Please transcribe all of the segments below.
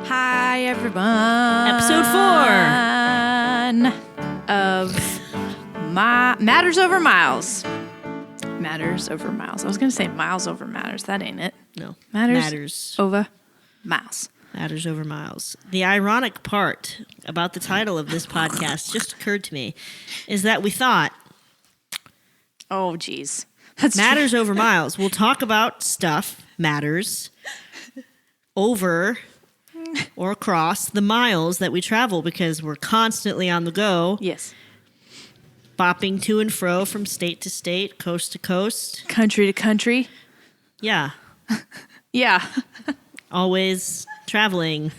Hi, everyone. Episode 4 of Matters Over Miles. Matters Over Miles. I was going to say miles over matters. That ain't it. No. Matters over miles. Matters over miles. The ironic part about the title of this podcast just occurred to me is that we thought Oh, geez. That's matters over miles. We'll talk about stuff, matters, over or across the miles that we travel because we're constantly on the go. Yes. Bopping to and fro from state to state, coast to coast. Country to country. Yeah. Yeah. Always traveling,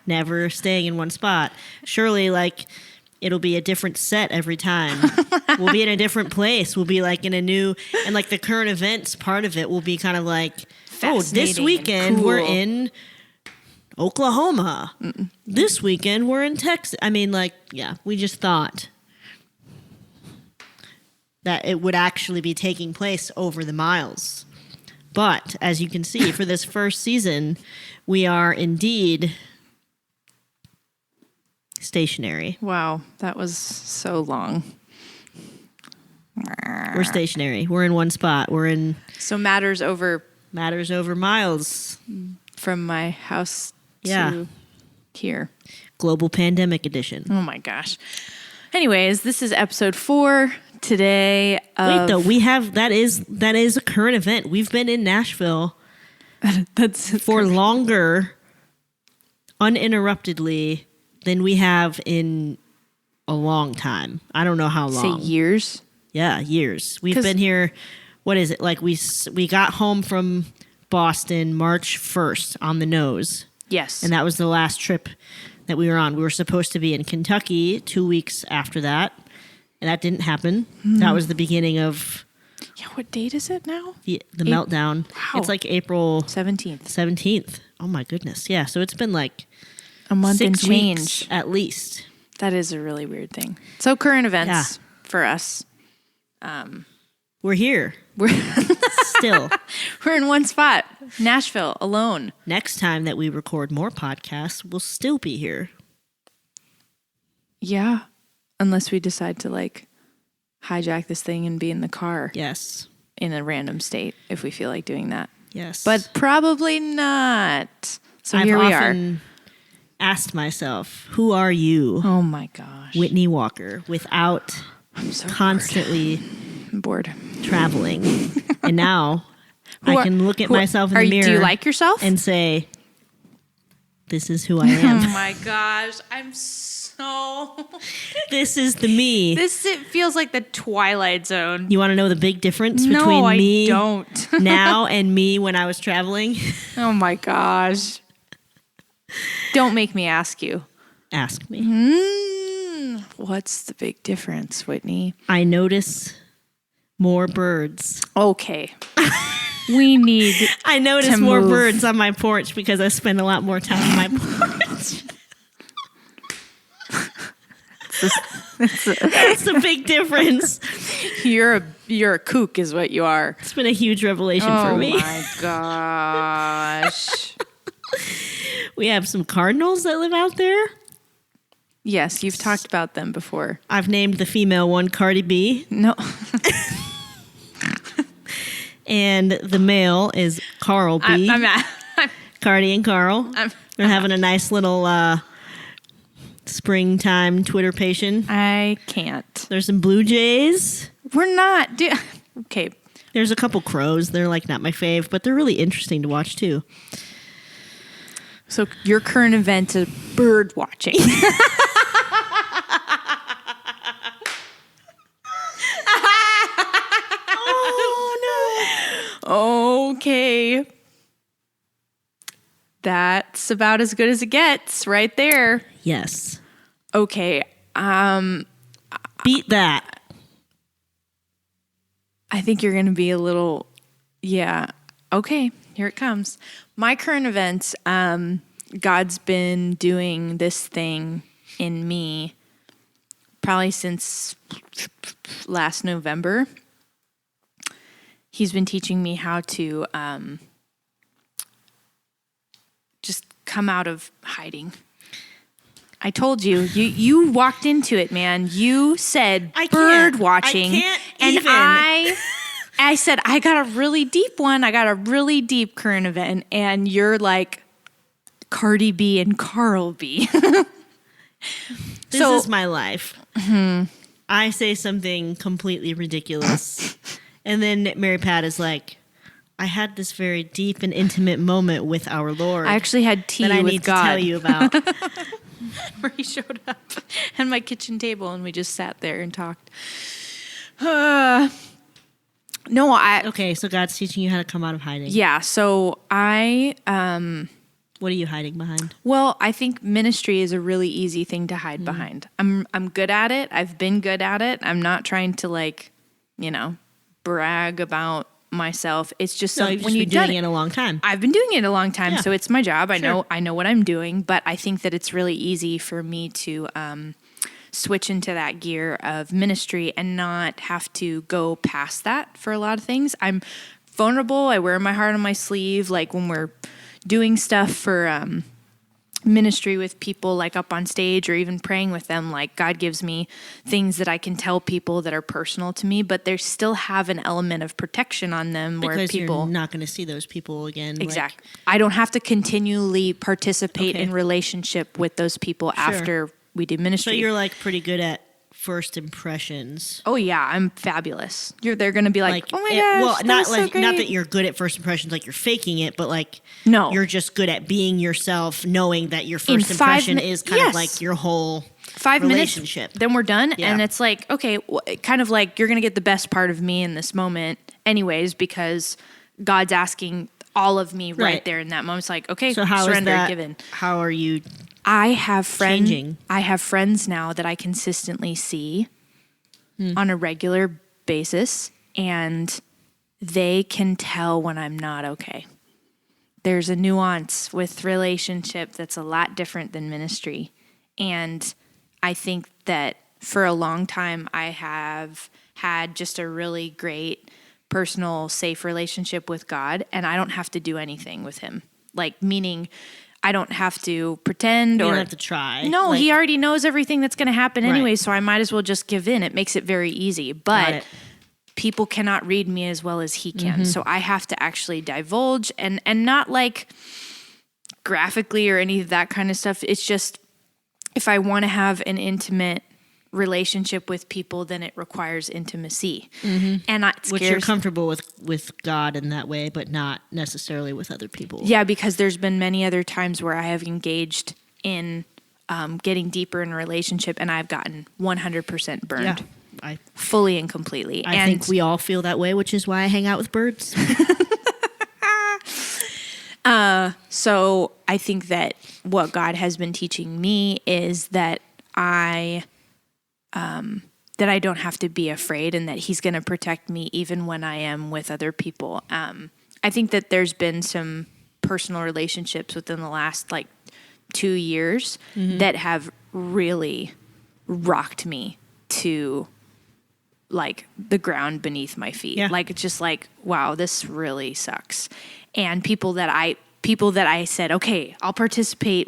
never staying in one spot. Surely, it'll be a different set every time. We'll be in a different place. We'll be in a new, and the current events part of it will be kind of this weekend cool. we're in Oklahoma. This weekend we're in Texas. I mean, we just thought that it would actually be taking place over the miles. But as you can see, for this first season, we are indeed stationary. Wow. That was so long. We're stationary. We're in one spot. We're in So matters over miles. from my house Yeah. to here. Global pandemic edition. Oh my gosh. Anyways, this is episode 4 today. Wait, though, we have that is a current event. We've been in Nashville That's for longer, uninterruptedly, than we have in a long time. I don't know how long. say years. Yeah, years. We've been here. What is it? We got home from Boston March 1st on the nose. Yes. And that was the last trip that we were on. We were supposed to be in Kentucky 2 weeks after that, and that didn't happen. That was the beginning of yeah, what date is it now? the meltdown. Wow. It's April 17th. 17th. Oh my goodness. Yeah, so it's been A month 6 and change. weeks at least. That is a really weird thing. So current events for us. We're here. We're Still. we're in one spot. Nashville alone. Next time that we record more podcasts, we'll still be here. Yeah. Unless we decide to hijack this thing and be in the car Yes. in a random state if we feel like doing that. Yes. But probably not. So I've here we are. often asked myself, who are you, Oh my gosh. Whitney Walker, without I'm so constantly bored. traveling? And now I can look at myself in the mirror. Do you like yourself? And say, this is who I Oh am. my gosh. I'm so... This is the me. it feels like the Twilight Zone. You want to know the big difference No, between I me don't. now and me when I was traveling? Oh my gosh. Don't make me ask you. Ask me. What's the big difference, Whitney? I notice more birds. Okay. We need I notice to more move. birds on my porch because I spend a lot more time on my porch. That's the big difference. You're a kook is what you are. It's been a huge revelation for me. Oh my gosh. We have some cardinals that live out there. Yes, you've talked about them before. I've named the female one Cardi B, No. and the male is Carl B. I'm Cardi and Carl. They're having a nice little springtime Twitterpation. I can't. There's some blue jays. We're not. Okay. There's a couple crows. They're not my fave, but they're really interesting to watch too. So your current event is bird watching. Oh Okay. That's about as good as it gets right there. no. Yes. Okay. Beat that. I think you're going to be a little, yeah. Okay, here it comes. My current events, God's been doing this thing in me probably since last November. He's been teaching me how to just come out of hiding. I told you. You walked into it, man. You said bird watching. I can't and even. I said, I got a really deep one. I got a really deep current event. And you're like Cardi B and Carl B. This is my life. Mm-hmm. I say something completely ridiculous. And then Mary Pat is like, I had this very deep and intimate moment with our Lord. I actually had tea that I with need God. to tell you about. Where he showed up at my kitchen table and we just sat there and talked. Okay, so God's teaching you how to come out of hiding. Yeah, so I... what are you hiding behind? Well, I think ministry is a really easy thing to hide behind. I'm good at it. I've been good at it. I'm not trying to brag about myself. It's just You've when you've been done doing it a long time. I've been doing it a long time, Yeah. so it's my job. Sure. I know what I'm doing, but I think that it's really easy for me to switch into that gear of ministry and not have to go past that for a lot of things. I'm vulnerable. I wear my heart on my sleeve, like when we're doing stuff for ministry with people, like up on stage or even praying with them. Like God gives me things that I can tell people that are personal to me, but they still have an element of protection on them because where people you're not going to see those people again. Exactly. I don't have to continually participate Okay. in relationship with those people after we do ministry. So you're like pretty good at first impressions. Oh yeah, I'm fabulous. They're going to be like, oh my gosh, well, that not was so like not great." that you're good at first impressions, like you're faking it, but like No. you're just good at being yourself, knowing that your first 5 impression mi- is kind yes. of like your whole 5 relationship. minutes, then we're done. Yeah. And it's like, okay, kind of like you're going to get the best part of me in this moment anyways, because God's asking all of me right there in that moment. It's like, okay, So how surrender, is that? given. How are you? I have Changing. I have friends now that I consistently see on a regular basis, and they can tell when I'm not okay. There's a nuance with relationship that's a lot different than ministry. And I think that for a long time, I have had just a really great personal, safe relationship with God, and I don't have to do anything with him. Like, meaning I don't have to pretend You or don't have to try. No, Like, he already knows everything that's going to happen anyway, Right. so I might as well just give in. It makes it very easy. Got But it. people cannot read me as well as he can. So I have to actually divulge and not like graphically or any of that kind of stuff. It's just if I want to have an intimate relationship with people, then it requires intimacy. And it which you're scares comfortable with God in that way, but not necessarily with other people. Yeah, because there's been many other times where I have engaged in getting deeper in a relationship and I've gotten 100% burned. Yeah. I Fully and completely. And think we all feel that way, which is why I hang out with birds. so I think that what God has been teaching me is that I don't have to be afraid and that he's going to protect me even when I am with other people. I think that there's been some personal relationships within the last 2 years that have really rocked me to the ground beneath my feet. Yeah. It's just wow, this really sucks. And people that I said, okay, I'll participate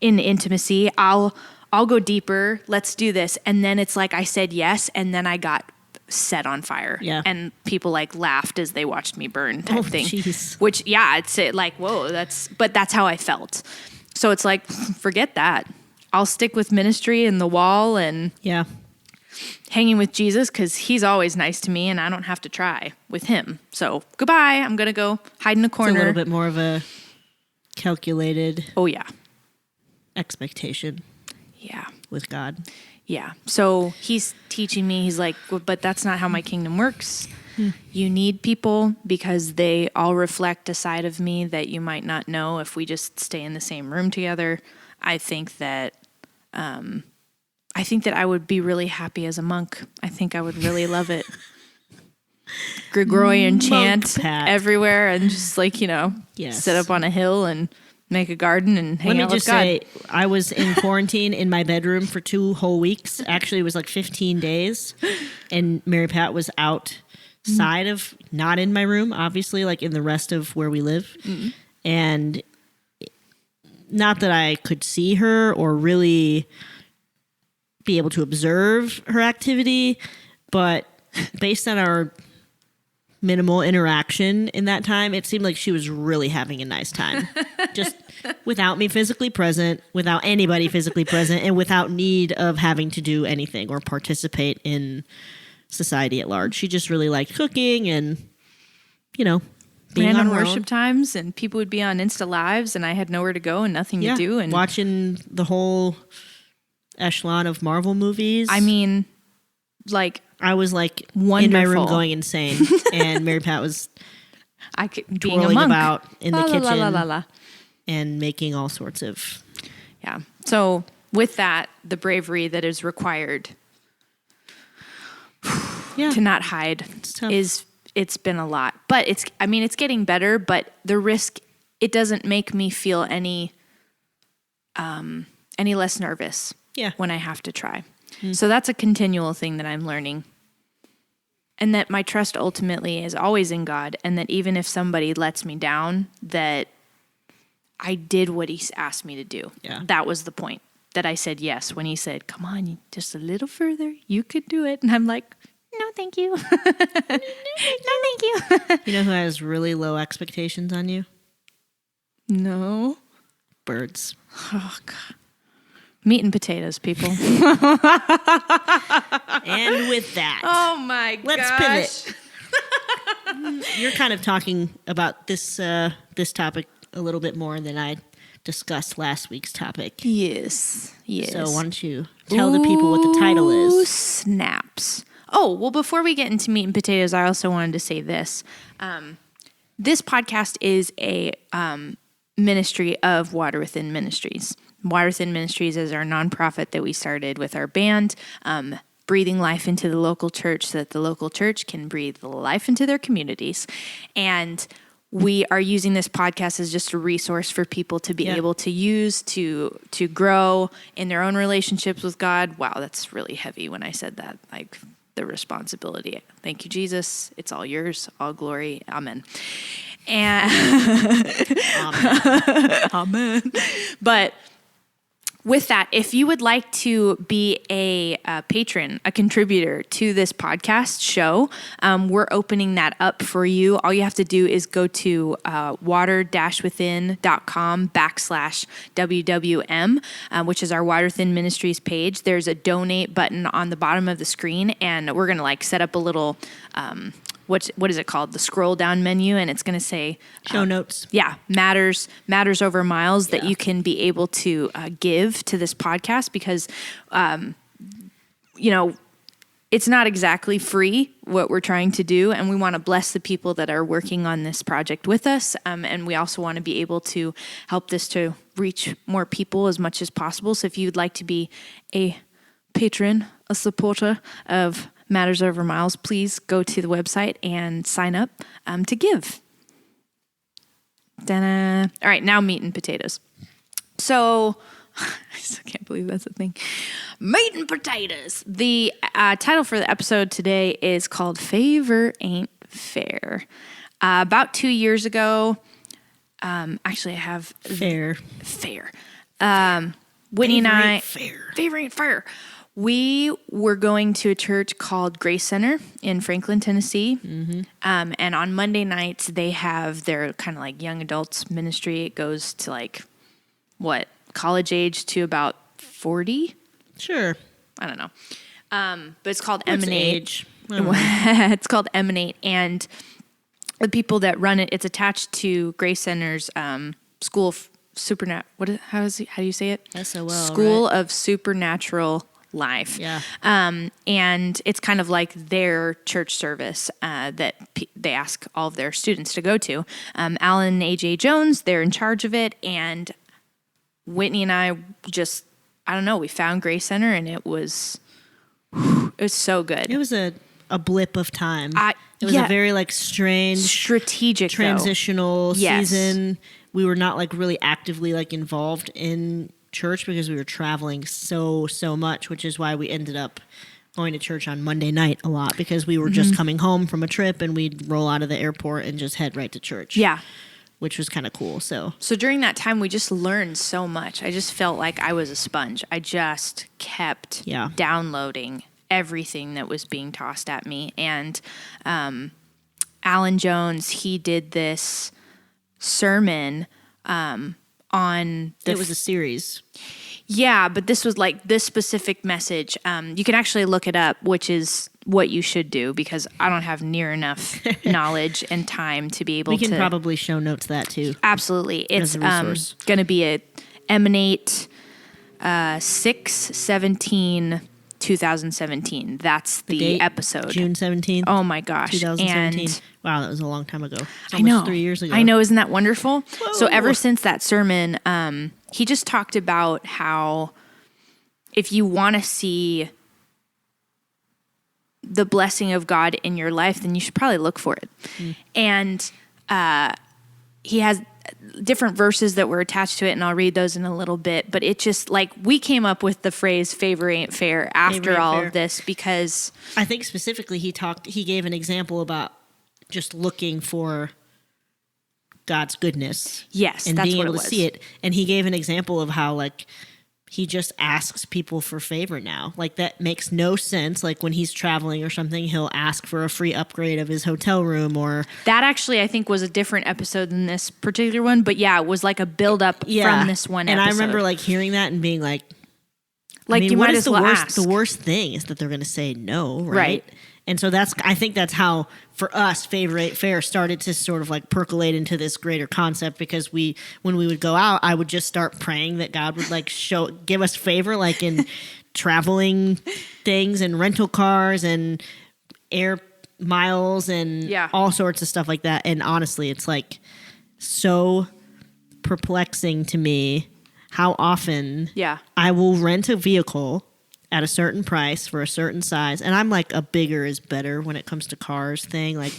in intimacy. I'll go deeper. Let's do this. And then it's like I said yes, and then I got set on fire. Yeah. And people laughed as they watched me burn type thing. Jeez. Which it's whoa, that's how I felt. So it's forget that. I'll stick with ministry and the wall and Yeah. hanging with Jesus because he's always nice to me and I don't have to try with him. So goodbye. I'm going to go hide in a It's corner. a little bit more of a calculated Oh, yeah. expectation Yeah. with God. Yeah. So he's teaching me, he's like, well, but that's not how my kingdom works. You need people because they all reflect a side of me that you might not know if we just stay in the same room together. I think that I would be really happy as a monk. I think I would really love it. Gregorian chant Pat. everywhere and just Yes. sit up on a hill and make a garden and hang Let me out just with God. say, I was in quarantine in my bedroom for 2 whole weeks. Actually, it was 15 days. And Mary Pat was outside of, not in my room, obviously, in the rest of where we live. And not that I could see her or really be able to observe her activity, but based on our minimal interaction in that time, it seemed like she was really having a nice time. Just without me physically present, without anybody physically present, and without need of having to do anything or participate in society at large. She just really liked cooking and, being random on her worship own. times, and people would be on Insta Lives, and I had nowhere to go and nothing to do. And watching the whole echelon of Marvel movies. I mean, like, I was like wonderful. in my room going insane, and Mary Pat was being a twirling monk about in the kitchen la, la, la. and making all sorts of. Yeah. So with that, the bravery that is required to not hide it's been a lot. But it's getting better, but the risk, it doesn't make me feel any less nervous when I have to try. So that's a continual thing that I'm learning. And that my trust ultimately is always in God, and that even if somebody lets me down, that I did what he asked me to do. Yeah. That was the point, that I said yes when he said, come on, just a little further, you could do it. And I'm like, no, thank you. No, thank you. You know who has really low expectations on you? No. Birds. Oh, God. Meat and potatoes, people. And with that, Oh my gosh. let's pivot. You're kind of talking about this topic a little bit more than I discussed last week's topic. Yes. So why don't you tell the people what the title Ooh, is? snaps. Oh, well, before we get into meat and potatoes, I also wanted to say this. This podcast is a ministry of Water Within Ministries. Water Within Ministries is our nonprofit that we started with our band, breathing life into the local church so that the local church can breathe life into their communities. And we are using this podcast as just a resource for people to be able to use to grow in their own relationships with God. Wow, that's really heavy when I said that. Like, the responsibility. Thank you, Jesus. It's all yours. All glory. Amen. And Amen. But with that, if you would like to be a patron, a contributor to this podcast show, we're opening that up for you. All you have to do is go to water-within.com/WWM, which is our Water Within Ministries page. There's a donate button on the bottom of the screen, and we're going to set up a little, what is it called? The scroll down menu, and it's going to say Show notes. Yeah, matters over miles that you can be able to give to this podcast, because, it's not exactly free what we're trying to do, and we want to bless the people that are working on this project with us, and we also want to be able to help this to reach more people as much as possible. So if you'd like to be a patron, a supporter of Matters Over Miles, please go to the website and sign up to give. Ta-da. All right, now meat and potatoes. So, I still can't believe that's a thing. Meat and potatoes. The title for the episode today is called Favor Ain't Fair. About 2 years ago, actually I have... Fair. Whitney and I... Favor ain't fair. We were going to a church called Grace Center in Franklin, Tennessee. Mm-hmm. And on Monday nights, they have their kind of like young adults ministry. It goes to college age to about 40? Sure. I don't know. But it's called What's Emanate. age? It's called Emanate. And the people that run it, it's attached to Grace Center's School of how do you say it? SOL, School right? of Supernatural Life. Yeah. And it's kind of like their church service that they ask all of their students to go to. Alan and AJ Jones, they're in charge of it. And Whitney and I just, I don't know, we found Grace Center, and it was so good. It was a blip of time. It was yeah. a very strange, strategic, transitional Yes. season. We were not really actively involved in church because we were traveling so much, which is why we ended up going to church on Monday night a lot, because we were just coming home from a trip and we'd roll out of the airport and just head right to church. Yeah. which was kind of cool. So during that time, we just learned so much. I just felt like I was a sponge. I just kept downloading everything that was being tossed at me. And Alan Jones, he did this sermon on it was a series. Yeah, but this was like this specific message. You can actually look it up, which is what you should do, because I don't have near enough knowledge and time to be able to. We can probably show notes that too. Absolutely. It's going to be a Emanate 6/17/2017. That's the date, episode. June 17th. Oh my gosh. 2017. And wow, that was a long time ago. It's I know. almost 3 years ago. I know. Isn't that wonderful? Whoa. So ever since that sermon, he just talked about how if you want to see the blessing of God in your life, then you should probably look for it. And he has different verses that were attached to it, and I'll read those in a little bit. But it just, like, we came up with the phrase "favor ain't fair" after all of this, because I think specifically he gave an example about just looking for God's goodness. Yes, and that's being what able it to was. see it. And he gave an example of how, like, he just asks people for favor now. Like, that makes no sense. Like, when he's traveling or something, he'll ask for a free upgrade of his hotel room, or that actually I think was a different episode than this particular one. But yeah, it was like a build up from this one and episode. I remember like hearing that and being like, like, you might as well ask. The worst thing is that they're going to say no, Right. And so I think that's how, for us, Favor Ain't Fair started to sort of like percolate into this greater concept, because when we would go out, I would just start praying that God would like give us favor, like in traveling things and rental cars and air miles and all sorts of stuff like that. And honestly, it's like so perplexing to me how often I will rent a vehicle at a certain price for a certain size. And I'm like a bigger is better when it comes to cars thing. Like,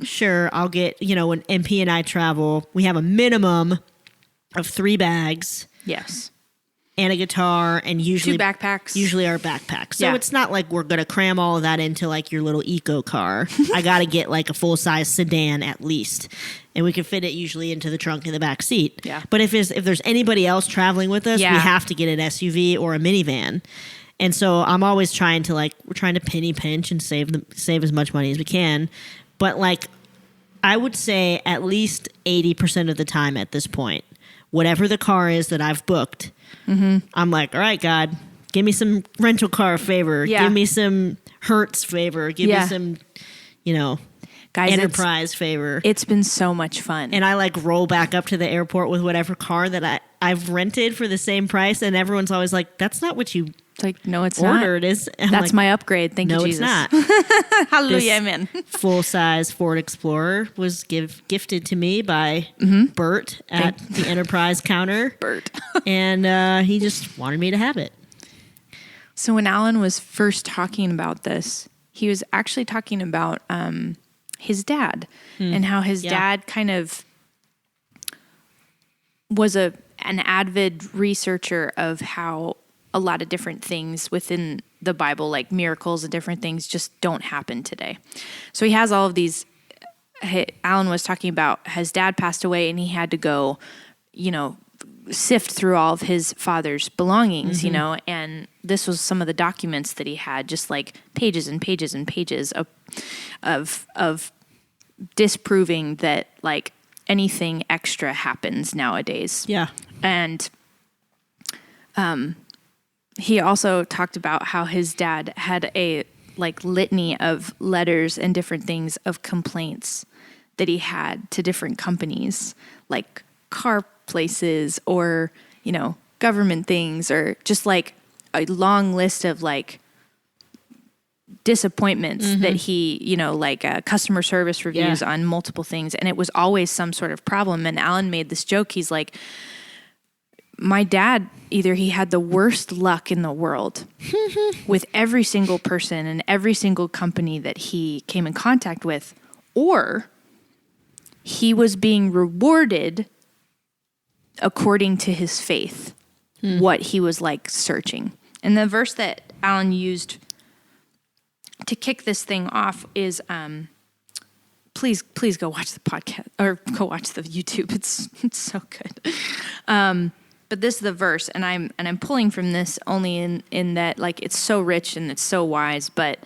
sure, I'll get, when MP and I travel, we have a minimum of 3 bags. Yes. And a guitar, and usually 2 backpacks. Usually our backpacks. So it's not like we're going to cram all of that into like your little eco car. I got to get like a full-size sedan at least. And we can fit it usually into the trunk in the back seat. Yeah. But if there's anybody else traveling with us, we have to get an SUV or a minivan. And so I'm always trying to we're trying to penny pinch and save as much money as we can. But like, I would say at least 80% of the time at this point, whatever the car is that I've booked, I'm like, all right, God, give me some rental car favor. Yeah. Give me some Hertz favor. Give me some, Guys, enterprise favor. It's been so much fun. And I like roll back up to the airport with whatever car that I've rented for the same price. And everyone's always like, that's not what you like, no, it's ordered. not. That's like, my upgrade. Thank you, Jesus. No, it's not. Hallelujah, amen. Full-size Ford Explorer was gifted to me by Bert at the Enterprise counter. Bert. And he just wanted me to have it. So when Alan was first talking about this, he was actually talking about his dad and how his dad kind of was an avid researcher of how a lot of different things within the Bible, like miracles and different things, just don't happen today. So he has all of these. Alan was talking about his dad passed away and he had to go, sift through all of his father's belongings, and this was some of the documents that he had, just like pages and pages and pages of disproving that like anything extra happens nowadays. Yeah. And he also talked about how his dad had a like litany of letters and different things of complaints that he had to different companies, like car places or, government things, or just like a long list of like disappointments that he, customer service reviews on multiple things. And it was always some sort of problem. And Alan made this joke. He's like, my dad, either he had the worst luck in the world with every single person and every single company that he came in contact with, or he was being rewarded according to his faith, what he was like searching. And the verse that Alan used to kick this thing off is please go watch the podcast or go watch the YouTube. It's so good. But this is the verse, and I'm pulling from this only in that like it's so rich and it's so wise, but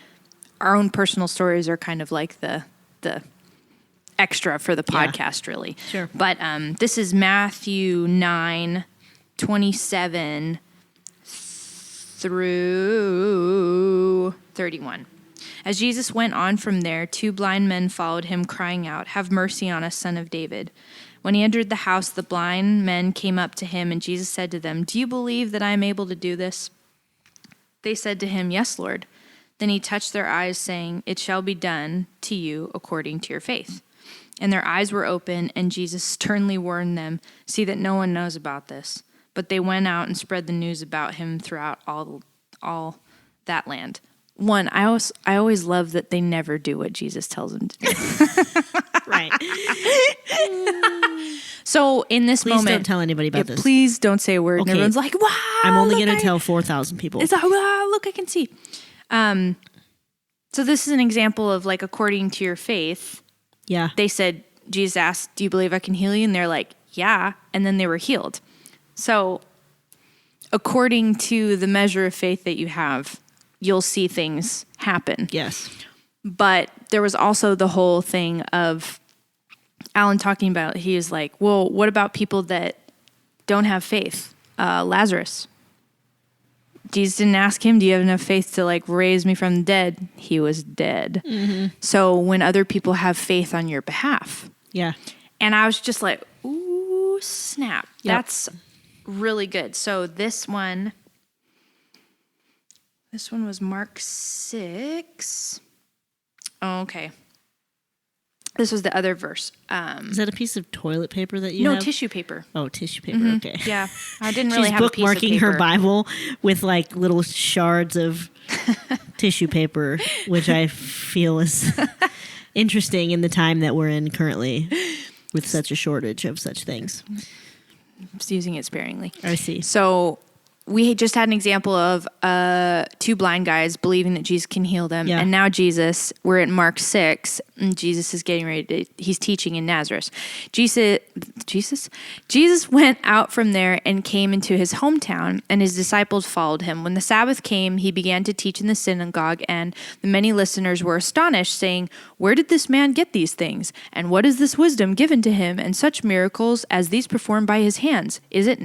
our own personal stories are kind of like the extra for the podcast, really. Sure. But this is Matthew 9:27 through 31. As Jesus went on from there, 2 blind men followed him, crying out, "Have mercy on us, Son of David." When he entered the house, the blind men came up to him, and Jesus said to them, "Do you believe that I am able to do this?" They said to him, "Yes, Lord." Then he touched their eyes, saying, "It shall be done to you according to your faith." And their eyes were open, and Jesus sternly warned them, "See that no one knows about this." But they went out and spread the news about him throughout all that land. One, I always love that they never do what Jesus tells them to do. Right. So in this Please moment, don't tell anybody about this. Please don't say a word. Okay. And everyone's like, "Wow!" I'm only going to tell 4,000 people. It's like, "Wow! Look, I can see." So this is an example of like according to your faith. Yeah. They said, Jesus asked, "Do you believe I can heal you?" And they're like, "Yeah." And then they were healed. So according to the measure of faith that you have, you'll see things happen. Yes. But there was also the whole thing of Alan talking about, he was like, "Well, what about people that don't have faith? Lazarus. Jesus didn't ask him, 'Do you have enough faith to like raise me from the dead?' He was dead." Mm-hmm. So when other people have faith on your behalf. Yeah. And I was just like, ooh, snap. Yep. That's really good. So this one was Mark 6. Oh, okay. This was the other verse. Is that a piece of toilet paper that you No, have? tissue paper. Oh, tissue paper. Okay. Yeah. I didn't really She's have a piece of bookmarking paper. her Bible with like little shards of tissue paper, which I feel is interesting in the time that we're in currently with such a shortage of such things. Just using it sparingly. I see. So we just had an example of 2 blind guys believing that Jesus can heal them. Yeah. And now we're at Mark 6, and Jesus is getting ready he's teaching in Nazareth. Jesus went out from there and came into his hometown, and his disciples followed him. When the Sabbath came, he began to teach in the synagogue, and the many listeners were astonished, saying, "Where did this man get these things? And what is this wisdom given to him, and such miracles as these performed by his hands? Is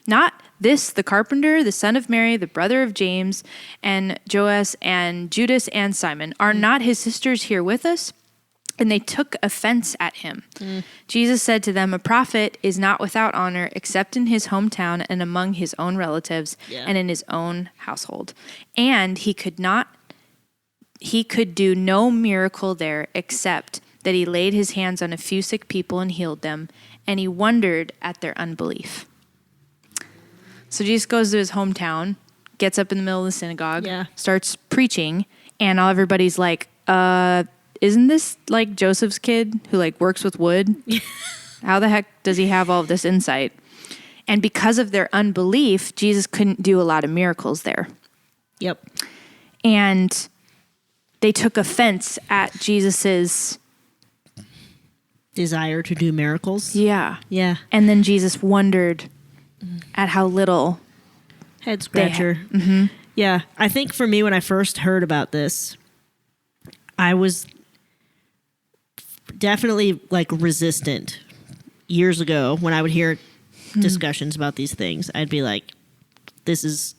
not this the carpenter, the son of Mary, the brother of James and Joas and Judas and Simon? Are not his sisters here with us?" And they took offense at him. Jesus said to them, "A prophet is not without honor except in his hometown and among his own relatives and in his own household." And he could do no miracle there except that he laid his hands on a few sick people and healed them. And he wondered at their unbelief. So Jesus goes to his hometown, gets up in the middle of the synagogue, starts preaching, and everybody's like, isn't this like Joseph's kid who like works with wood? How the heck does he have all of this insight? And because of their unbelief, Jesus couldn't do a lot of miracles there. Yep. And they took offense at Jesus's desire to do miracles. Yeah. Yeah. And then Jesus wondered at how little head scratcher. Yeah. I think for me, when I first heard about this, I was definitely like resistant years ago when I would hear discussions about these things. I'd be like, this is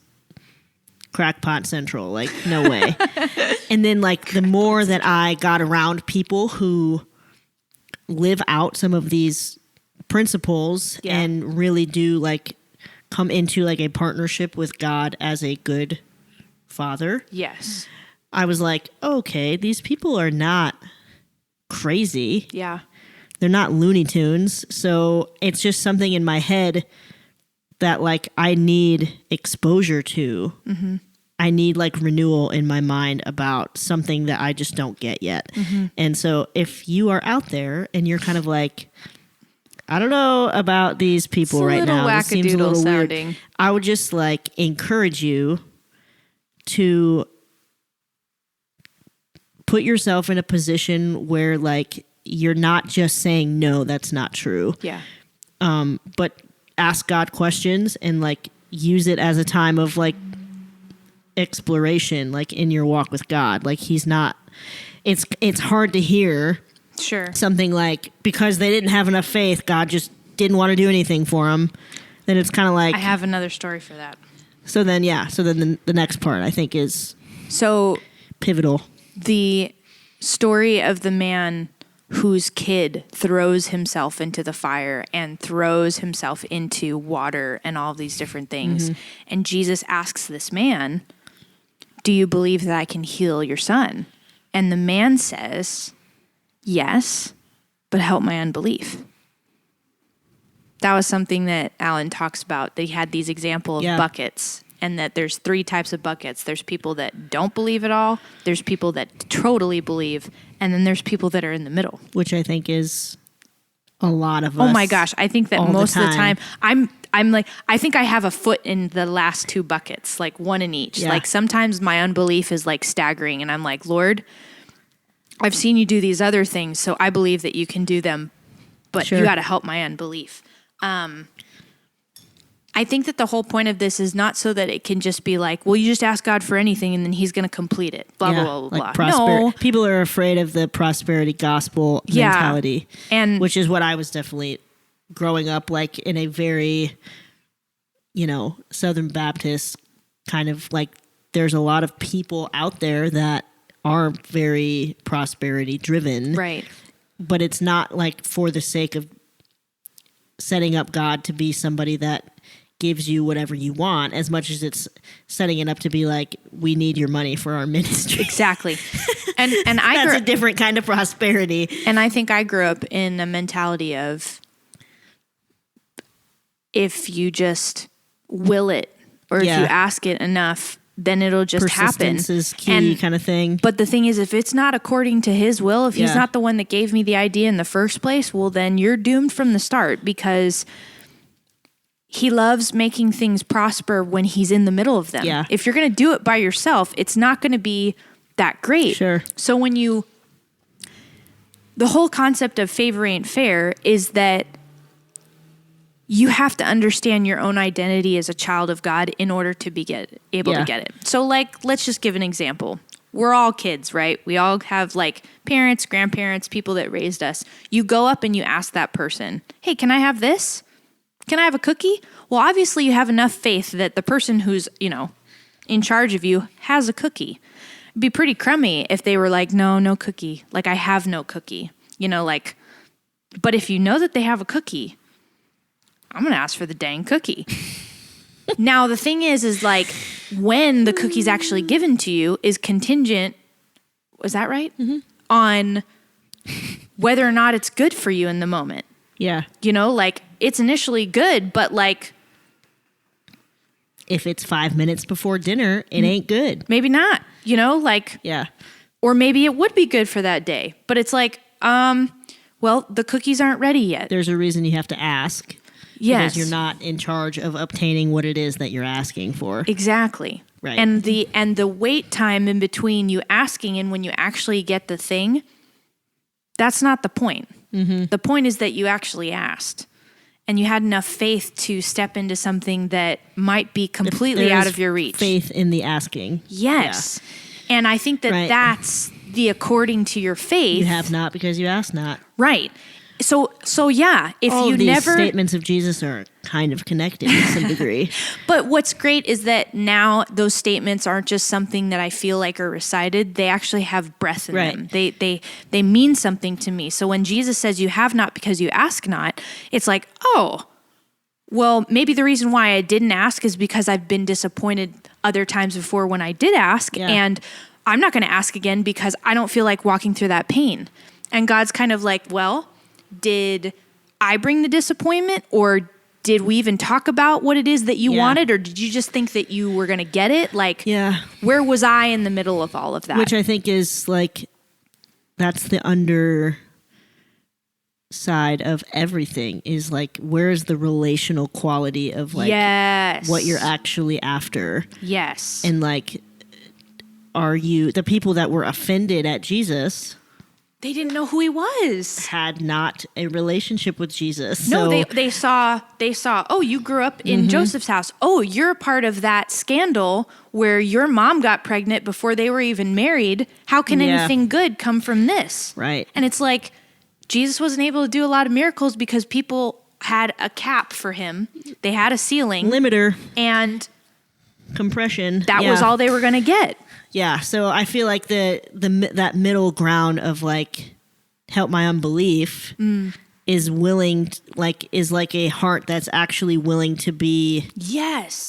crackpot central. Like, no way. And then like the more that I got around people who live out some of these principles and really do like come into like a partnership with God as a good father. Yes. I was like, okay, these people are not crazy. Yeah. They're not Looney Tunes. So it's just something in my head that like I need exposure to. Mm-hmm. I need like renewal in my mind about something that I just don't get yet. Mm-hmm. And so if you are out there and you're kind of like, I don't know about these people right now, this seems a little sounding weird, I would just like encourage you to put yourself in a position where like you're not just saying no, that's not true. Yeah. But ask God questions and like use it as a time of like exploration, like in your walk with God. Like he's not, it's hard to hear Sure. something like, because they didn't have enough faith, God just didn't want to do anything for them. Then it's kind of like, I have another story for that. so then the next part I think is So pivotal. the story of the man whose kid throws himself into the fire and throws himself into water and all of these different things. And Jesus asks this man, do you believe that I can heal your son? And the man says, yes, but help my unbelief. That was something that Alan talks about. They had these example of buckets, and that there's 3 types of buckets. There's people that don't believe at all. There's people that totally believe. And then there's people that are in the middle. Which I think is a lot of us. Oh my gosh. I think that most of the time I'm like, I think I have a foot in the last 2 buckets, like one in each. Yeah. Like sometimes my unbelief is like staggering and I'm like, Lord, I've seen you do these other things, so I believe that you can do them, but you got to help my unbelief. I think that the whole point of this is not so that it can just be like, well, you just ask God for anything and then he's going to complete it. Blah, blah, blah, blah. No. People are afraid of the prosperity gospel mentality. And which is what I was definitely growing up like in a very, Southern Baptist kind of like, there's a lot of people out there that are very prosperity driven. Right. But it's not like for the sake of setting up God to be somebody that gives you whatever you want, as much as it's setting it up to be like, we need your money for our ministry. Exactly. And that's a different kind of prosperity. And I think I grew up in a mentality of, if you just will it, or if you ask it enough, then it'll just happen. Persistence is key, kind of thing. But the thing is, if it's not according to his will, if he's not the one that gave me the idea in the first place, well, then you're doomed from the start, because he loves making things prosper when he's in the middle of them. Yeah. If you're going to do it by yourself, it's not going to be that great. Sure. So the whole concept of favor ain't fair is that you have to understand your own identity as a child of God in order to be able to get it. So like, let's just give an example. We're all kids, right? We all have like parents, grandparents, people that raised us. You go up and you ask that person, hey, can I have this? Can I have a cookie? Well, obviously you have enough faith that the person who's, in charge of you has a cookie. It'd be pretty crummy if they were like, no cookie. Like, I have no cookie. But if you know that they have a cookie, I'm going to ask for the dang cookie. Now, the thing is like, when the cookie's actually given to you is contingent, was that right? Mm-hmm. On whether or not it's good for you in the moment. Yeah. Like, it's initially good, but like, if it's 5 minutes before dinner, it ain't good. Maybe not, like, yeah. Or maybe it would be good for that day, but it's like, well, the cookies aren't ready yet. There's a reason you have to ask. Yes. Because you're not in charge of obtaining what it is that you're asking for. Exactly. Right. And the wait time in between you asking and when you actually get the thing, that's not the point. Mm-hmm. The point is that you actually asked and you had enough faith to step into something that might be completely out of your reach. Faith in the asking. Yes. Yeah. And I think that that's the according to your faith. You have not because you ask not. Right. So yeah, if all you of these never statements of Jesus are kind of connected to some degree. But what's great is that now those statements aren't just something that I feel like are recited. They actually have breath in them. They mean something to me. So when Jesus says you have not because you ask not, it's like, oh, well, maybe the reason why I didn't ask is because I've been disappointed other times before when I did ask. Yeah. And I'm not going to ask again because I don't feel like walking through that pain. And God's kind of like, well, did I bring the disappointment, or did we even talk about what it is that you wanted, or did you just think that you were going to get it? Like, where was I in the middle of all of that? Which I think is like, that's the underside of everything, is like, where's the relational quality of like what you're actually after? Yes. And like, the people that were offended at Jesus They didn't know who he was. had not a relationship with Jesus. No, So, they saw, oh, you grew up in Joseph's house. Oh, you're a part of that scandal where your mom got pregnant before they were even married. How can anything good come from this? Right. And it's like Jesus wasn't able to do a lot of miracles because people had a cap for him. They had a ceiling. limiter, And compression. that was all they were going to get. Yeah, so I feel like that middle ground of like help my unbelief is willing, is like a heart that's actually willing to be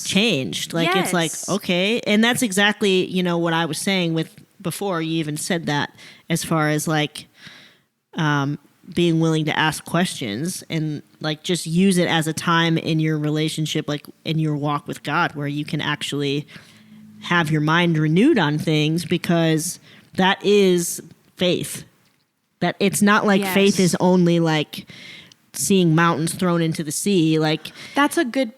changed. Like it's like, okay, and that's exactly what I was saying with before you even said that, as far as like being willing to ask questions and like just use it as a time in your relationship, like in your walk with God, where you can actually have your mind renewed on things, because that is faith. That it's not like faith is only like seeing mountains thrown into the sea. Like that's a good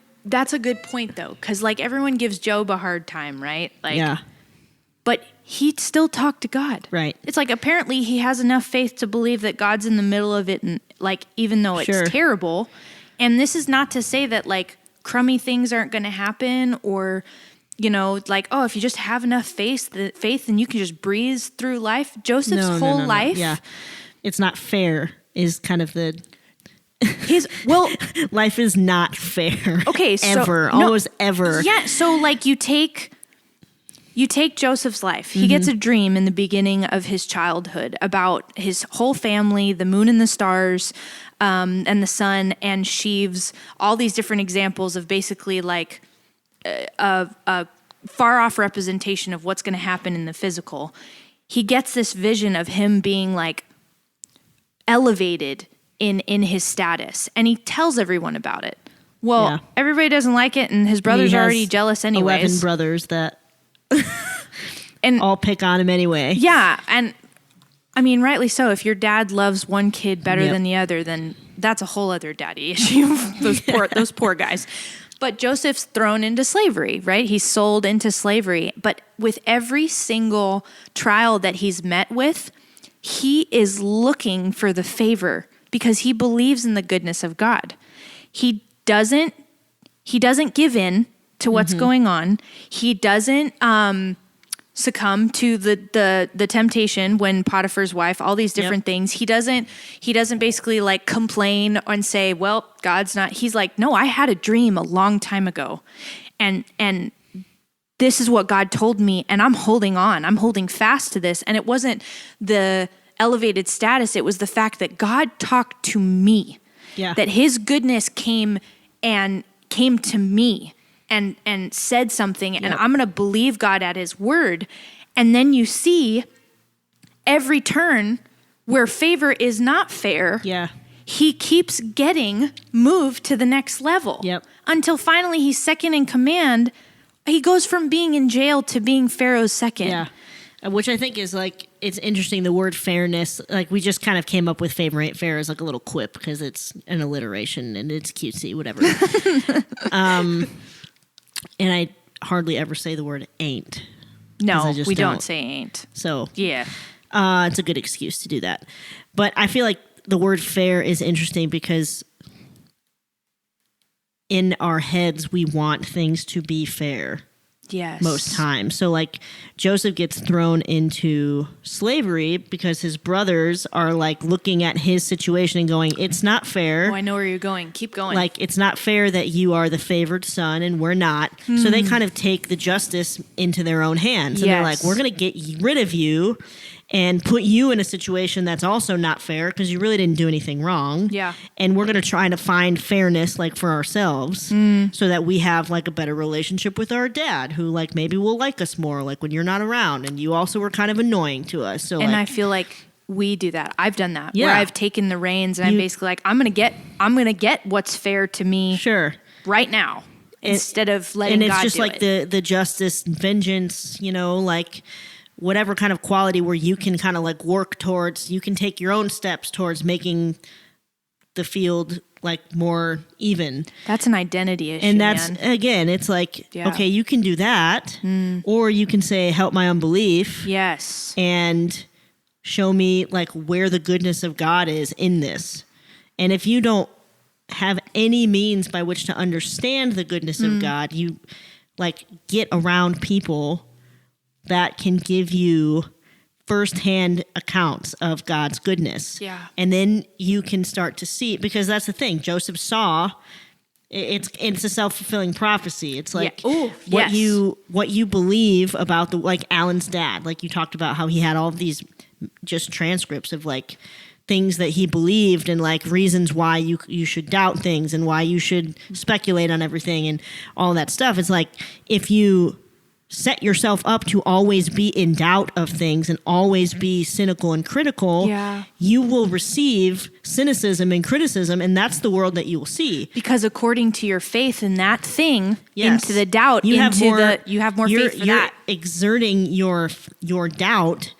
point though, because like everyone gives Job a hard time, right? Like, but he still talked to God. Right. It's like apparently he has enough faith to believe that God's in the middle of it, and like even though it's terrible. And this is not to say that like crummy things aren't going to happen, or like, oh, if you just have enough faith, then you can just breeze through life. Joseph's whole life. Yeah. It's not fair is kind of the... life is not fair. Okay. So, ever. Almost ever. Yeah. So like you take Joseph's life. He gets a dream in the beginning of his childhood about his whole family, the moon and the stars, and the sun and sheaves, all these different examples of basically like a far off representation of what's going to happen in the physical. He gets this vision of him being like elevated in his status, and he tells everyone about it. Well, everybody doesn't like it, and his brothers are already jealous anyways. 11 brothers that and all pick on him anyway. Yeah, and I mean, rightly so. If your dad loves one kid better than the other, then that's a whole other daddy issue. Those poor guys. But Joseph's thrown into slavery, right? He's sold into slavery. But with every single trial that he's met with, he is looking for the favor because he believes in the goodness of God. He doesn't give in to what's going on. He doesn't succumb to the temptation when Potiphar's wife, all these different things. He doesn't basically like complain and say, well, God's not. He's like, no, I had a dream a long time ago, and this is what God told me, and I'm holding on. I'm holding fast to this. And it wasn't the elevated status. It was the fact that God talked to me, that his goodness came to me and said something, and I'm going to believe God at his word. And then you see every turn where favor is not fair. Yeah. He keeps getting moved to the next level. Yep. Until finally he's second in command. He goes from being in jail to being Pharaoh's second. Yeah. Which I think is like, it's interesting, the word fairness. Like we just kind of came up with fair as like a little quip because it's an alliteration and it's cutesy, whatever. And I hardly ever say the word ain't. No, we don't say ain't. So yeah, it's a good excuse to do that. But I feel like the word fair is interesting because in our heads, we want things to be fair. Yes. Most times. So like Joseph gets thrown into slavery because his brothers are like looking at his situation and going, it's not fair. Oh, I know where you're going. Keep going. Like, it's not fair that you are the favored son and we're not. So they kind of take the justice into their own hands. And they're like, we're going to get rid of you and put you in a situation that's also not fair because you really didn't do anything wrong. Yeah. And we're going to try to find fairness like for ourselves so that we have like a better relationship with our dad who like maybe will like us more like when you're not around, and you also were kind of annoying to us. So and like, I feel like we do that. I've done that. Yeah. Where I've taken the reins and I'm basically like, I'm gonna get what's fair to me right now. Instead of letting God do it. And it's just like the justice and vengeance, like whatever kind of quality where you can kind of like work towards, you can take your own steps towards making the field like more even. That's an identity issue, And that's, man. again, it's like, Yeah. okay, you can do that. Or you can say, help my unbelief. Yes. And show me like where the goodness of God is in this. And if you don't have any means by which to understand the goodness of God, you like get around people that can give you firsthand accounts of God's goodness. Yeah. And then you can start to see, because that's the thing. Joseph saw, it's a self-fulfilling prophecy. It's like Ooh, what yes. what you believe about like Alan's dad. Like you talked about how he had all of these just transcripts of like things that he believed and like reasons why you should doubt things and why you should speculate on everything and all that stuff. It's like if you set yourself up to always be in doubt of things and always be cynical and critical, Yeah. you will receive cynicism and criticism, and that's the world that you will see. Because according to your faith in that thing, Yes. into the doubt, you have more you're, faith for you're that. exerting your doubt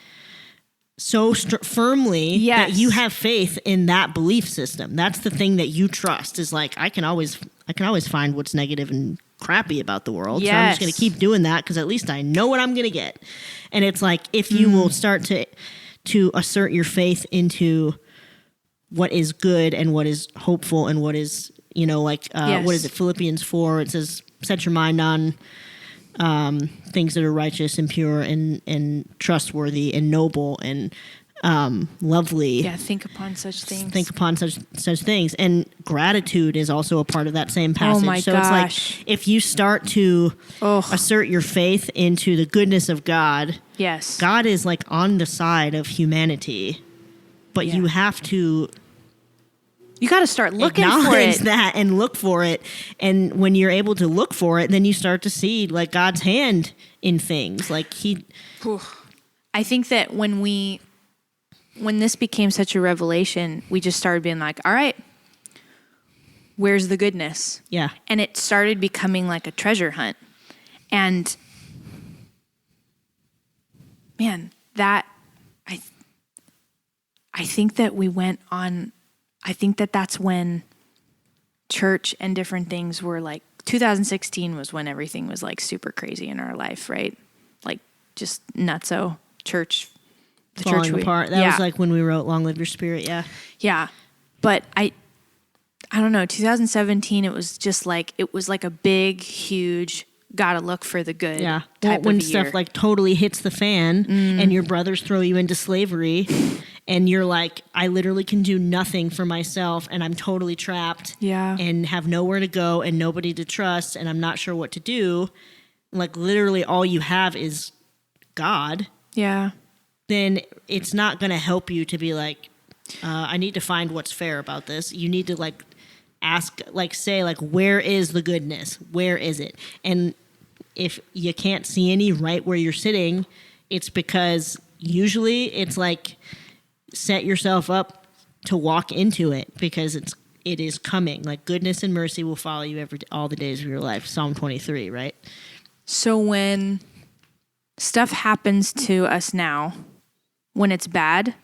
so firmly Yes. that you have faith in that belief system. That's the thing that you trust. Is like I can always find what's negative and crappy about the world. So I'm just going to keep doing that because at least I know what I'm going to get. And it's like if you will start to assert your faith into what is good and what is hopeful and what is, what is it? Philippians 4, it says, set your mind on things that are righteous and pure and trustworthy and noble and lovely. Yeah, think upon such things. Think upon such things. And gratitude is also a part of that same passage. Oh my so gosh. it's like if you start to assert your faith into the goodness of God, Yes. God is like on the side of humanity, but you have to You got to start looking for acknowledge it. that and look for it. And when you're able to look for it, then you start to see like God's hand in things. Like I think that when this became such a revelation, we just started being like, all right, where's the goodness? Yeah. And it started becoming like a treasure hunt. And man, I think that we went on, I think that that's when church and different things were like, 2016 was when everything was like super crazy in our life, right? Like just nutso. Church, the Falling church apart. That was like when we wrote Long Live Your Spirit, yeah. Yeah. But I don't know, 2017 it was just like it was like a big, huge gotta look for the good. Yeah. Type When of stuff year. like totally hits the fan and your brothers throw you into slavery and you're like, I literally can do nothing for myself and I'm totally trapped. Yeah. And have nowhere to go and nobody to trust and I'm not sure what to do. Like literally all you have is God. Yeah. Then it's not going to help you to be like, I need to find what's fair about this. You need to like ask, like say like, where is the goodness? Where is it? And if you can't see any right where you're sitting, it's because usually it's like set yourself up to walk into it because it is coming. Like goodness and mercy will follow you all the days of your life. Psalm 23, right? So when stuff happens to us now, when it's bad,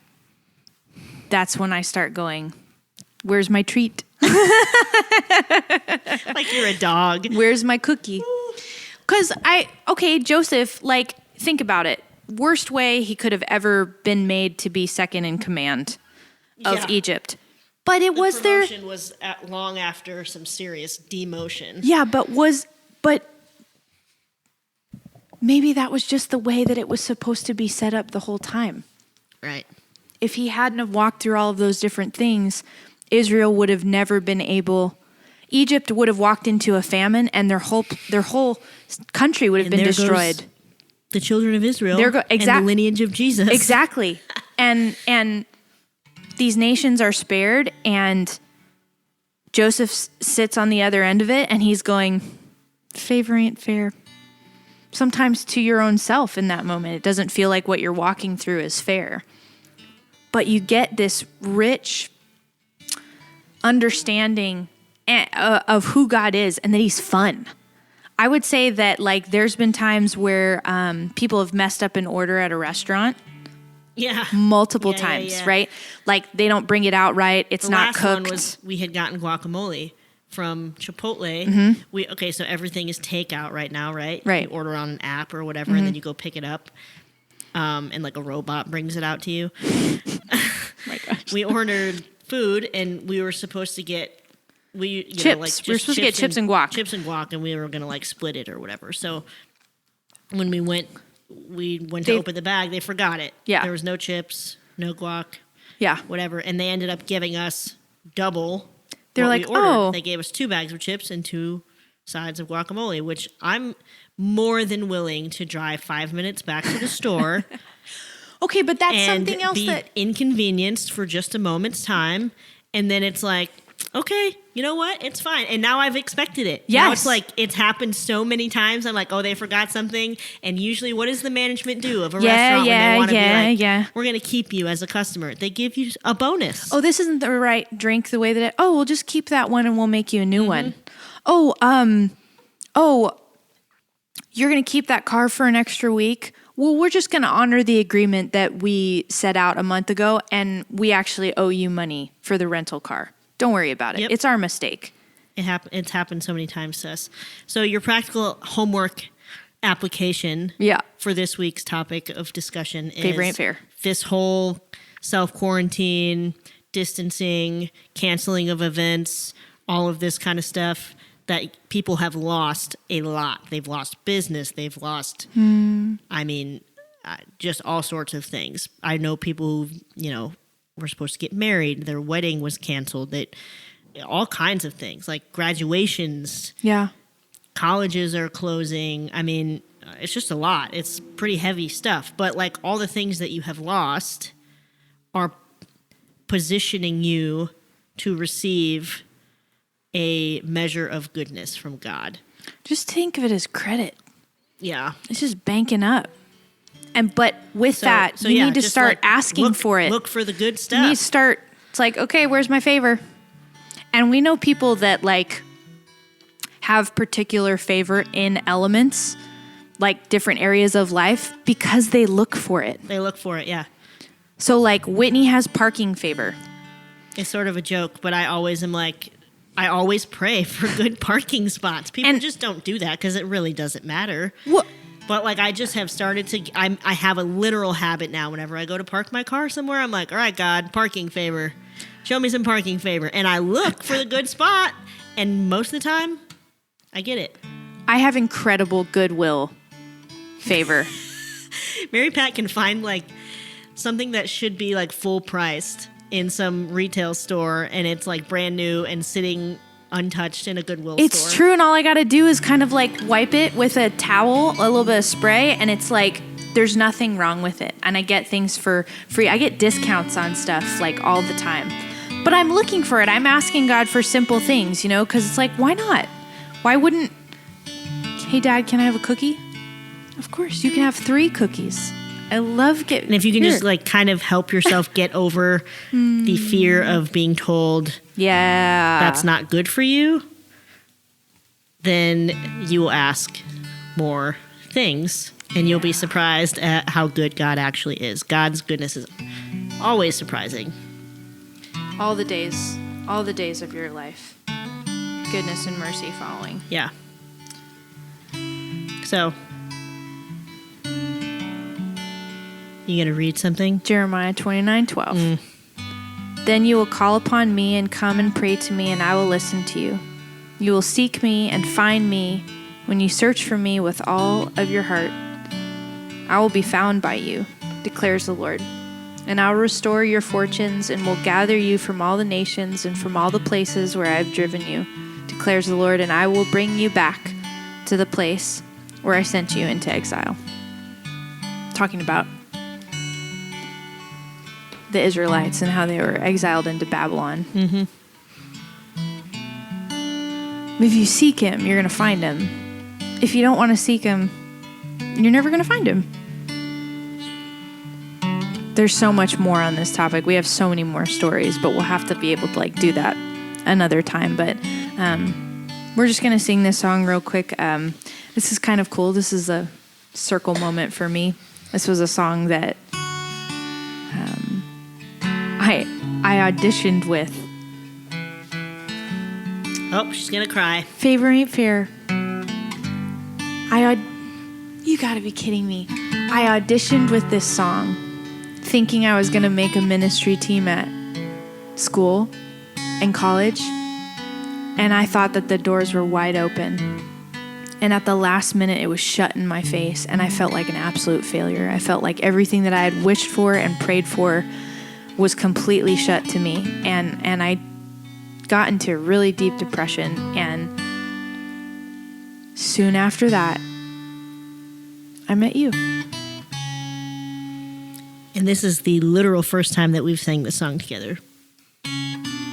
that's when I start going, where's my treat? Like you're a dog. Where's my cookie? Because Joseph, like, think about it. Worst way he could have ever been made to be second in command of Egypt. But it was there. The promotion was long after some serious demotion. Yeah, but maybe that was just the way that it was supposed to be set up the whole time. Right. If he hadn't have walked through all of those different things, Israel would have never been able. Egypt would have walked into a famine, and their whole country would have been destroyed. The children of Israel and the lineage of Jesus. Exactly. And these nations are spared, and Joseph sits on the other end of it, and he's going, favor ain't fair. Sometimes to your own self in that moment, it doesn't feel like what you're walking through is fair. But you get this rich understanding of who God is and that he's fun. I would say that like there's been times where people have messed up an order at a restaurant Yeah. multiple Yeah, times, yeah. right? Like they don't bring it out right. It's The not last cooked. one was we had gotten guacamole from Chipotle. So everything is takeout right now, right? Right. You order on an app or whatever, and then you go pick it up, and like a robot brings it out to you. My gosh. We ordered food, and we were supposed to get Chips. like just We were supposed to get chips and guac. chips and guac, and we were gonna like split it or whatever. So when we went to open the bag, they forgot it. Yeah. There was no chips, no guac, Yeah. whatever, and they ended up giving us double. They're what like, we ordered. "Oh." They gave us 2 bags of chips and 2 sides of guacamole, which I'm more than willing to drive 5 minutes back to the store Okay, but that's and something else be that inconvenienced for just a moment's time, and then it's like, okay, you know what? It's fine. And now I've expected it. Now Yes. it's like it's happened so many times. I'm like, oh, they forgot something. And usually, what does the management do of a restaurant when they want to be like, we're going to keep you as a customer? They give you a bonus. oh, this isn't the right drink the way that we'll just keep that one and we'll make you a new one. Oh, you're going to keep that car for an extra week? Well, we're just going to honor the agreement that we set out a month ago, and we actually owe you money for the rental car. Don't worry about it. Yep. It's our mistake. It's happened so many times to us. So your practical homework application Yeah. for this week's topic of discussion is Favor ain't fair. this whole self-quarantine, distancing, canceling of events, all of this kind of stuff that people have lost a lot. They've lost business. They've lost, just all sorts of things. I know people who, were supposed to get married. Their wedding was canceled. That all kinds of things like graduations. Yeah. Colleges are closing. I mean, it's just a lot. It's pretty heavy stuff. But like all the things that you have lost are positioning you to receive a measure of goodness from God. Just think of it as credit. Yeah. It's just banking up. But with that, you need to just start like, asking for it. Look for the good You stuff. need to start, it's like, okay, where's my favor? And we know people that like have particular favor in elements, like different areas of life, because they look for it. They look for it, yeah. So like Whitney has parking favor. It's sort of a joke, but I always pray for good parking spots. People just don't do that because it really doesn't matter. Well, But like I just have started to, I have a literal habit now. Whenever I go to park my car somewhere, I'm like, all right, God, parking favor. Show me some parking favor. And I look for the good spot. And most of the time, I get it. I have incredible goodwill favor. Mary Pat can find like something that should be like full priced in some retail store. And it's like brand new and sitting untouched in a Goodwill store. It's true, and all I gotta do is kind of like wipe it with a towel, a little bit of spray, and it's like there's nothing wrong with it. And I get things for free. I get discounts on stuff like all the time. But I'm looking for it. I'm asking God for simple things, because it's like, why not? Why wouldn't, hey, Dad, can I have a cookie? Of course, you can have 3 cookies. I love getting. And if you can just like kind of help yourself get over the fear of being told that's not good for you, then you will ask more things and you'll be surprised at how good God actually is. God's goodness is always surprising. all the days of your life, goodness and mercy following. Yeah. So, you gonna read something? Jeremiah 29:12. Then you will call upon me and come and pray to me, and I will listen to you. You will seek me and find me when you search for me with all of your heart. I will be found by you, declares the Lord. And I will restore your fortunes and will gather you from all the nations and from all the places where I have driven you, declares the Lord, and I will bring you back to the place where I sent you into exile. Talking about the Israelites and how they were exiled into Babylon. Mm-hmm. If you seek him, you're going to find him. If you don't want to seek him, you're never going to find him. There's so much more on this topic. We have so many more stories, but we'll have to be able to do that another time. But we're just going to sing this song real quick. This is kind of cool. This is a circle moment for me. This was a song that I auditioned with. Oh, she's going to cry. Favor Ain't Fair. You gotta be kidding me. I auditioned with this song thinking I was gonna make a ministry team at school and college. And I thought that the doors were wide open. And at the last minute, it was shut in my face. And I felt like an absolute failure. I felt like everything that I had wished for and prayed for was completely shut to me. And I got into a really deep depression. And soon after that, I met you. And this is the literal first time that we've sang this song together.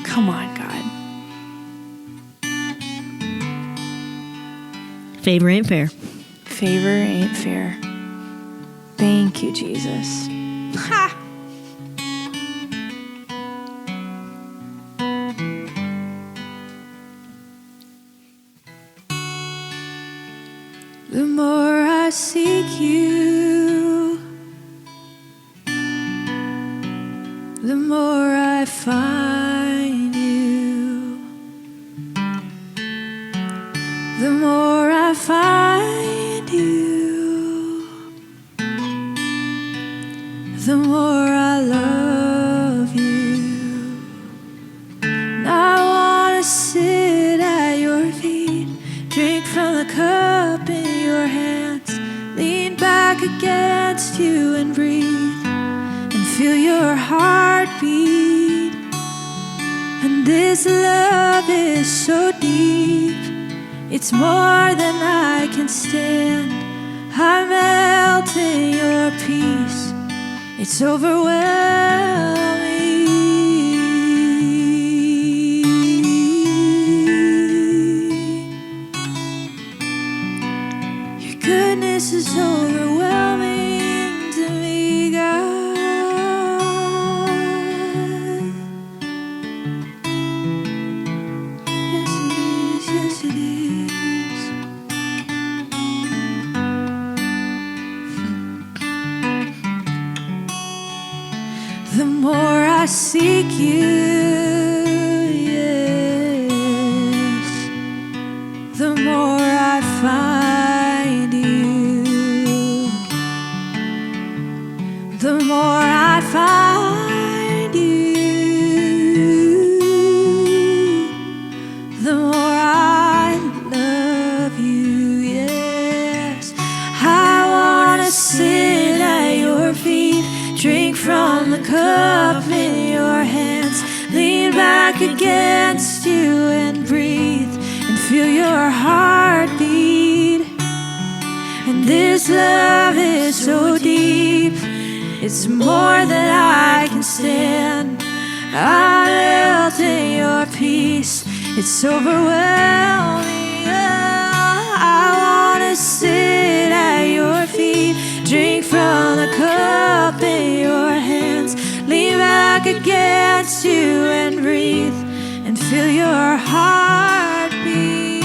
Come on, God. Favor ain't fair. Favor ain't fair. Thank you, Jesus. Ha! The more I seek you, the more I find you. The more I find you, the more I love you. And I want to sit at your feet, drink from the cup in your hands, lean back against you and breathe, and feel your heartbeat. And this love is so deep, it's more than I can stand. I melt in your peace, it's overwhelming. Your goodness is overwhelming to me, God. Yes, it is, yes, it is. The more I seek you, yes, the more I find you. The more I find you, the more I love you, yes. I want to sit at your feet, drink from the cup in your hands, lean back against you and breathe, and feel your heartbeat. And this love is so deep, it's more than I can stand. I melt in your peace, it's overwhelming. I want to sit at your feet, drink from the cup in your hands, lean back against you and breathe, and feel your heartbeat.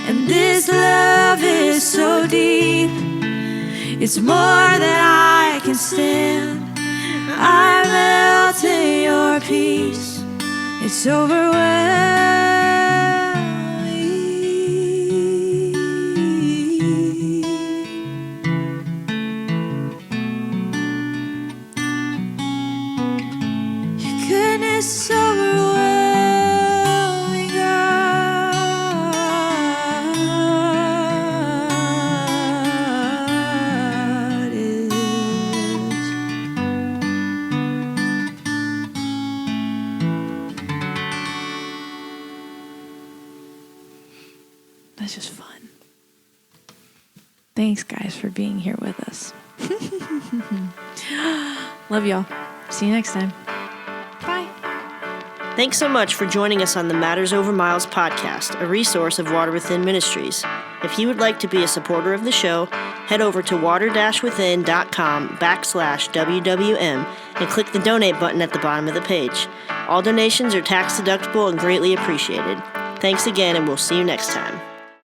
And this love is so deep, it's more than I can stand. I melt in your peace, it's overwhelming. Your goodness is overwhelming, God is. That's just fun. Thanks, guys, for being here with us. Love y'all. See you next time. Bye. Thanks so much for joining us on the Matters Over Miles podcast, a resource of Water Within Ministries. If you would like to be a supporter of the show, head over to water-within.com/WWM and click the donate button at the bottom of the page. All donations are tax deductible and greatly appreciated. Thanks again, and we'll see you next time.